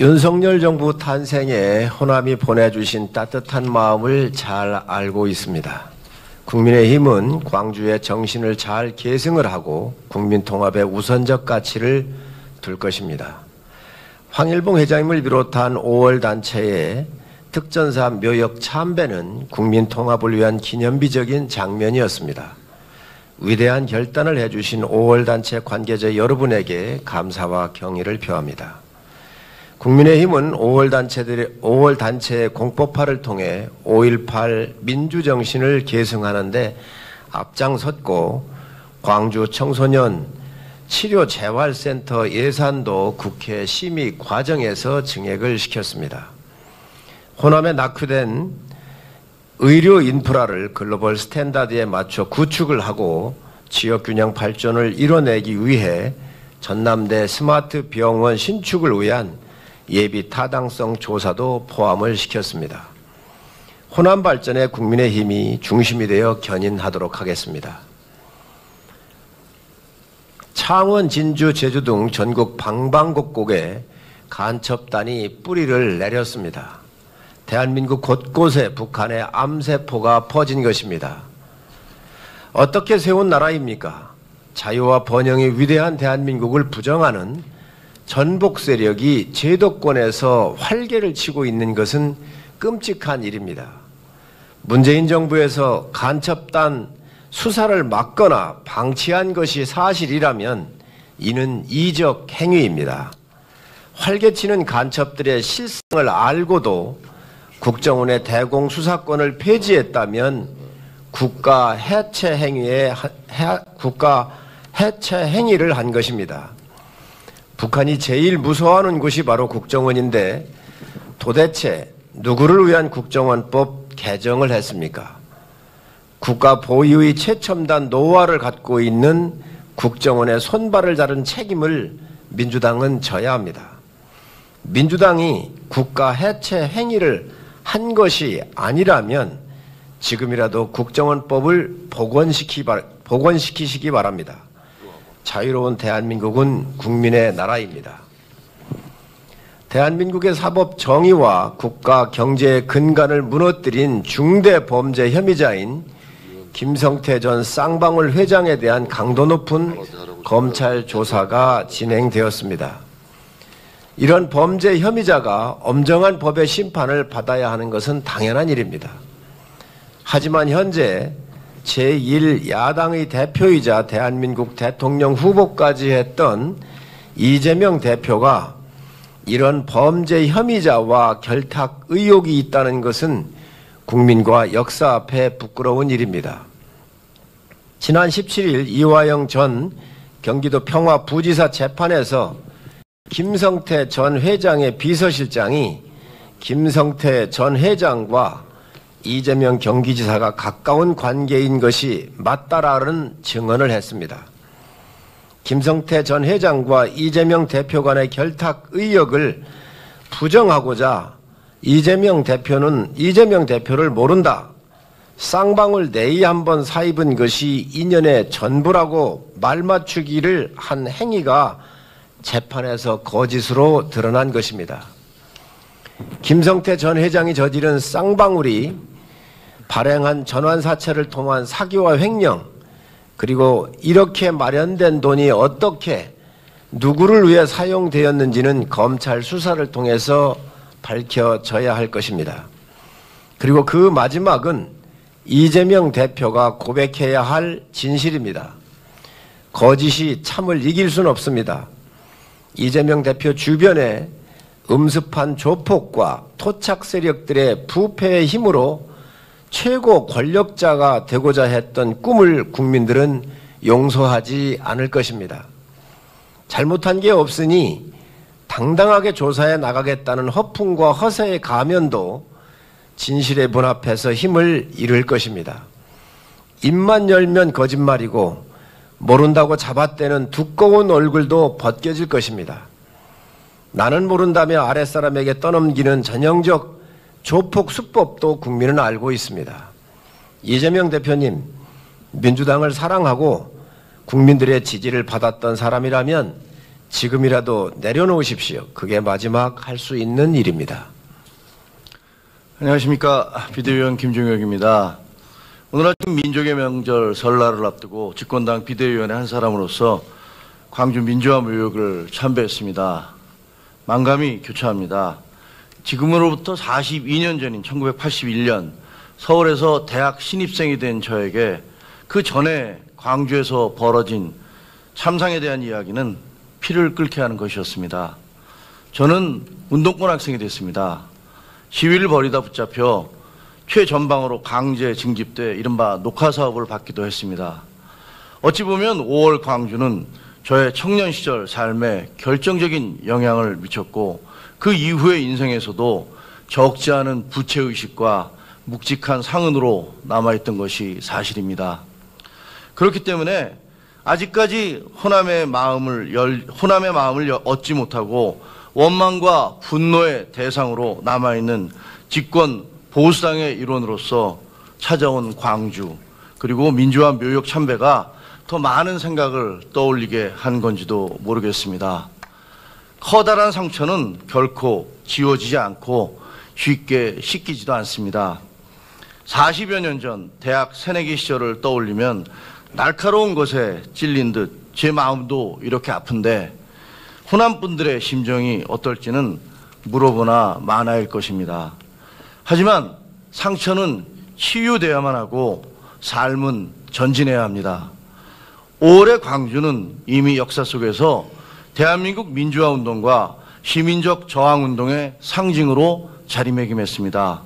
윤석열 정부 탄생에 호남이 보내주신 따뜻한 마음을 잘 알고 있습니다. 국민의힘은 광주의 정신을 잘 계승을 하고 국민통합의 우선적 가치를 둘 것입니다. 황일봉 회장님을 비롯한 5월 단체의 특전사 묘역 참배는 국민통합을 위한 기념비적인 장면이었습니다. 위대한 결단을 해주신 5월 단체 관계자 여러분에게 감사와 경의를 표합니다. 국민의힘은 5월 단체의 공포파를 통해 5.18 민주정신을 계승하는데 앞장섰고 광주 청소년 치료재활센터 예산도 국회 심의 과정에서 증액을 시켰습니다. 호남에 낙후된 의료 인프라를 글로벌 스탠다드에 맞춰 구축을 하고 지역균형 발전을 이뤄내기 위해 전남대 스마트 병원 신축을 위한 예비 타당성 조사도 포함을 시켰습니다. 호남 발전에 국민의힘이 중심이 되어 견인하도록 하겠습니다. 창원, 진주, 제주 등 전국 방방곡곡에 간첩단이 뿌리를 내렸습니다. 대한민국 곳곳에 북한의 암세포가 퍼진 것입니다. 어떻게 세운 나라입니까? 자유와 번영의 위대한 대한민국을 부정하는 전복 세력이 제도권에서 활개를 치고 있는 것은 끔찍한 일입니다. 문재인 정부에서 간첩단 수사를 막거나 방치한 것이 사실이라면 이는 이적 행위입니다. 활개치는 간첩들의 실상을 알고도 국정원의 대공수사권을 폐지했다면 국가 해체 행위를 한 것입니다. 북한이 제일 무서워하는 곳이 바로 국정원인데 도대체 누구를 위한 국정원법 개정을 했습니까? 국가 보위의 최첨단 노화를 갖고 있는 국정원의 손발을 자른 책임을 민주당은 져야 합니다. 민주당이 국가 해체 행위를 한 것이 아니라면 지금이라도 국정원법을 복원시키시기 바랍니다. 자유로운 대한민국은 국민의 나라입니다. 대한민국의 사법 정의와 국가 경제의 근간을 무너뜨린 중대 범죄 혐의자인 김성태 전 쌍방울 회장에 대한 강도 높은 검찰 조사가 진행되었습니다. 이런 범죄 혐의자가 엄정한 법의 심판을 받아야 하는 것은 당연한 일입니다. 하지만 현재 제1야당의 대표이자 대한민국 대통령 후보까지 했던 이재명 대표가 이런 범죄 혐의자와 결탁 의혹이 있다는 것은 국민과 역사 앞에 부끄러운 일입니다. 지난 17일 이화영 전 경기도 평화부지사 재판에서 김성태 전 회장의 비서실장이 김성태 전 회장과 이재명 경기지사가 가까운 관계인 것이 맞다라는 증언을 했습니다. 김성태 전 회장과 이재명 대표 간의 결탁 의혹을 부정하고자 이재명 대표를 모른다. 쌍방울 내의 한번 사입은 것이 인연의 전부라고 말맞추기를 한 행위가 재판에서 거짓으로 드러난 것입니다. 김성태 전 회장이 저지른 쌍방울이 발행한 전환사채를 통한 사기와 횡령, 그리고 이렇게 마련된 돈이 어떻게 누구를 위해 사용되었는지는 검찰 수사를 통해서 밝혀져야 할 것입니다. 그리고 그 마지막은 이재명 대표가 고백해야 할 진실입니다. 거짓이 참을 이길 수는 없습니다. 이재명 대표 주변에 음습한 조폭과 토착 세력들의 부패의 힘으로 최고 권력자가 되고자 했던 꿈을 국민들은 용서하지 않을 것입니다. 잘못한 게 없으니 당당하게 조사해 나가겠다는 허풍과 허세의 가면도 진실의 문 앞에서 힘을 잃을 것입니다. 입만 열면 거짓말이고 모른다고 잡아떼는 두꺼운 얼굴도 벗겨질 것입니다. 나는 모른다며 아랫사람에게 떠넘기는 전형적 조폭 수법도 국민은 알고 있습니다. 이재명 대표님, 민주당을 사랑하고 국민들의 지지를 받았던 사람이라면 지금이라도 내려놓으십시오. 그게 마지막 할 수 있는 일입니다. 안녕하십니까. 비대위원 김종혁입니다. 오늘 아침 민족의 명절 설날을 앞두고 집권당 비대위원의 한 사람으로서 광주 민주화 묘역을 참배했습니다. 만감이 교차합니다. 지금으로부터 42년 전인 1981년 서울에서 대학 신입생이 된 저에게 그 전에 광주에서 벌어진 참상에 대한 이야기는 피를 끓게 하는 것이었습니다. 저는 운동권 학생이 됐습니다. 시위를 벌이다 붙잡혀 최전방으로 강제 징집돼 이른바 녹화사업을 받기도 했습니다. 어찌 보면 5월 광주는 저의 청년 시절 삶에 결정적인 영향을 미쳤고 그 이후의 인생에서도 적지 않은 부채의식과 묵직한 상흔으로 남아있던 것이 사실입니다. 그렇기 때문에 아직까지 호남의 마음을 얻지 못하고 원망과 분노의 대상으로 남아있는 집권 보수당의 일원으로서 찾아온 광주 그리고 민주화 묘역 참배가 더 많은 생각을 떠올리게 한 건지도 모르겠습니다. 커다란 상처는 결코 지워지지 않고 쉽게 씻기지도 않습니다. 40여 년 전 대학 새내기 시절을 떠올리면 날카로운 것에 찔린 듯 제 마음도 이렇게 아픈데 호남 분들의 심정이 어떨지는 물어보나 마나일 것입니다. 하지만 상처는 치유돼야만 하고 삶은 전진해야 합니다. 5월의 광주는 이미 역사 속에서 대한민국 민주화운동과 시민적 저항운동의 상징으로 자리매김했습니다.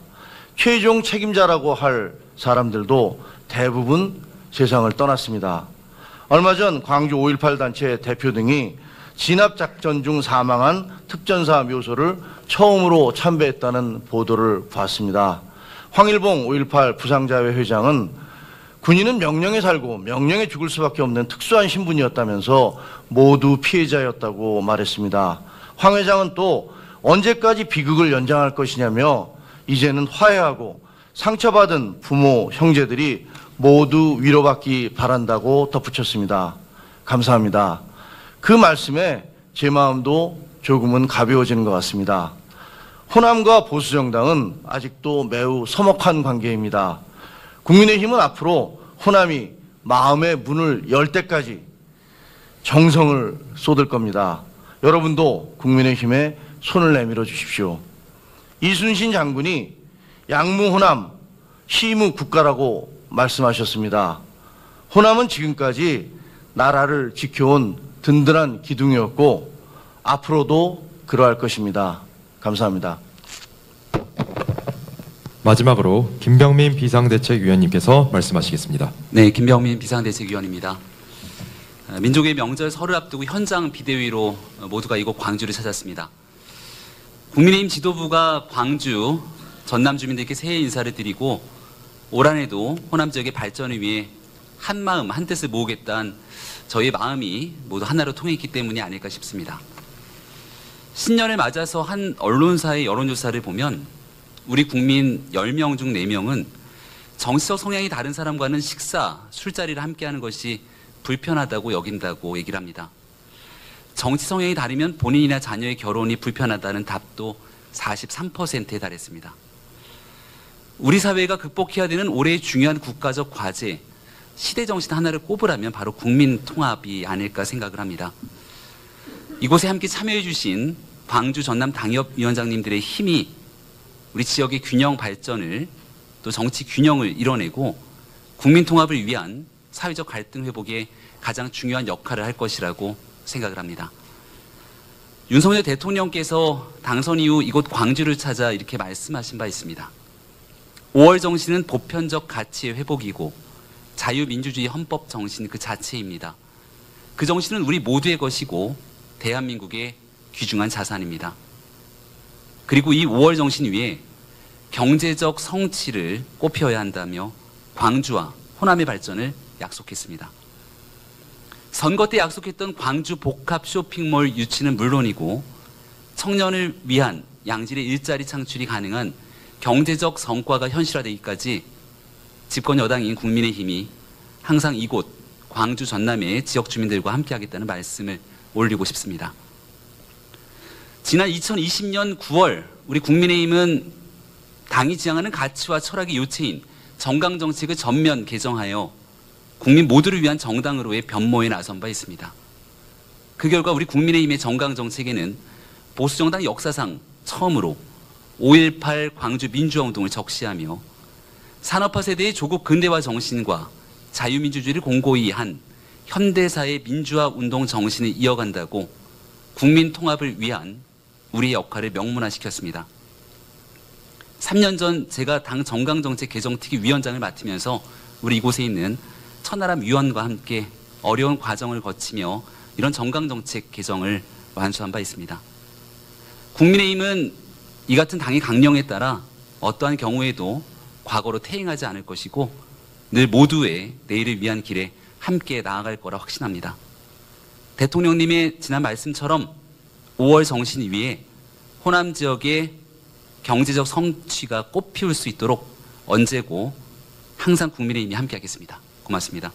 최종 책임자라고 할 사람들도 대부분 세상을 떠났습니다. 얼마 전 광주 5.18 단체 대표 등이 진압작전 중 사망한 특전사 묘소를 처음으로 참배했다는 보도를 봤습니다. 황일봉 5.18 부상자회 회장은 군인은 명령에 살고 명령에 죽을 수밖에 없는 특수한 신분이었다면서 모두 피해자였다고 말했습니다. 황 회장은 또 언제까지 비극을 연장할 것이냐며 이제는 화해하고 상처받은 부모, 형제들이 모두 위로받기 바란다고 덧붙였습니다. 감사합니다. 그 말씀에 제 마음도 조금은 가벼워지는 것 같습니다. 호남과 보수정당은 아직도 매우 서먹한 관계입니다. 국민의힘은 앞으로 호남이 마음의 문을 열 때까지 정성을 쏟을 겁니다. 여러분도 국민의힘에 손을 내밀어 주십시오. 이순신 장군이 양무호남 시무국가라고 말씀하셨습니다. 호남은 지금까지 나라를 지켜온 든든한 기둥이었고 앞으로도 그러할 것입니다. 감사합니다. 마지막으로 김병민 비상대책위원님께서 말씀하시겠습니다. 네, 김병민 비상대책위원입니다. 민족의 명절 설을 앞두고 현장 비대위로 모두가 이곳 광주를 찾았습니다. 국민의힘 지도부가 광주, 전남 주민들께 새해 인사를 드리고 올 한해도 호남 지역의 발전을 위해 한마음 한뜻을 모으겠다는 저희의 마음이 모두 하나로 통했기 때문이 아닐까 싶습니다. 신년을 맞아서 한 언론사의 여론조사를 보면 우리 국민 10명 중 4명은 정치적 성향이 다른 사람과는 식사, 술자리를 함께하는 것이 불편하다고 여긴다고 얘기를 합니다. 정치 성향이 다르면 본인이나 자녀의 결혼이 불편하다는 답도 43%에 달했습니다. 우리 사회가 극복해야 되는 올해의 중요한 국가적 과제, 시대정신 하나를 꼽으라면 바로 국민통합이 아닐까 생각을 합니다. 이곳에 함께 참여해 주신 광주 전남 당협위원장님들의 힘이 우리 지역의 균형 발전을 또 정치 균형을 이뤄내고 국민통합을 위한 사회적 갈등 회복에 가장 중요한 역할을 할 것이라고 생각을 합니다. 윤석열 대통령께서 당선 이후 이곳 광주를 찾아 이렇게 말씀하신 바 있습니다. 5월 정신은 보편적 가치의 회복이고 자유민주주의 헌법 정신 그 자체입니다. 그 정신은 우리 모두의 것이고 대한민국의 귀중한 자산입니다. 그리고 이 5월 정신 위에 경제적 성취를 꼽혀야 한다며 광주와 호남의 발전을 약속했습니다. 선거 때 약속했던 광주 복합 쇼핑몰 유치는 물론이고 청년을 위한 양질의 일자리 창출이 가능한 경제적 성과가 현실화되기까지 집권 여당인 국민의힘이 항상 이곳 광주 전남의 지역 주민들과 함께하겠다는 말씀을 올리고 싶습니다. 지난 2020년 9월 우리 국민의힘은 당이 지향하는 가치와 철학의 요체인 정강정책을 전면 개정하여 국민 모두를 위한 정당으로의 변모에 나선 바 있습니다. 그 결과 우리 국민의힘의 정강정책에는 보수정당 역사상 처음으로 5.18 광주 민주화운동을 적시하며 산업화 세대의 조국 근대화 정신과 자유민주주의를 공고히 한 현대사의 민주화운동 정신을 이어간다고 국민 통합을 위한 우리의 역할을 명문화시켰습니다. 3년 전 제가 당 정강정책 개정특위 위원장을 맡으면서 우리 이곳에 있는 천하람 위원과 함께 어려운 과정을 거치며 이런 정강정책 개정을 완수한 바 있습니다. 국민의힘은 이 같은 당의 강령에 따라 어떠한 경우에도 과거로 퇴행하지 않을 것이고 늘 모두의 내일을 위한 길에 함께 나아갈 거라 확신합니다. 대통령님의 지난 말씀처럼 5월 정신 위에 호남 지역의 경제적 성취가 꽃피울 수 있도록 언제고 항상 국민의힘이 함께하겠습니다. 고맙습니다.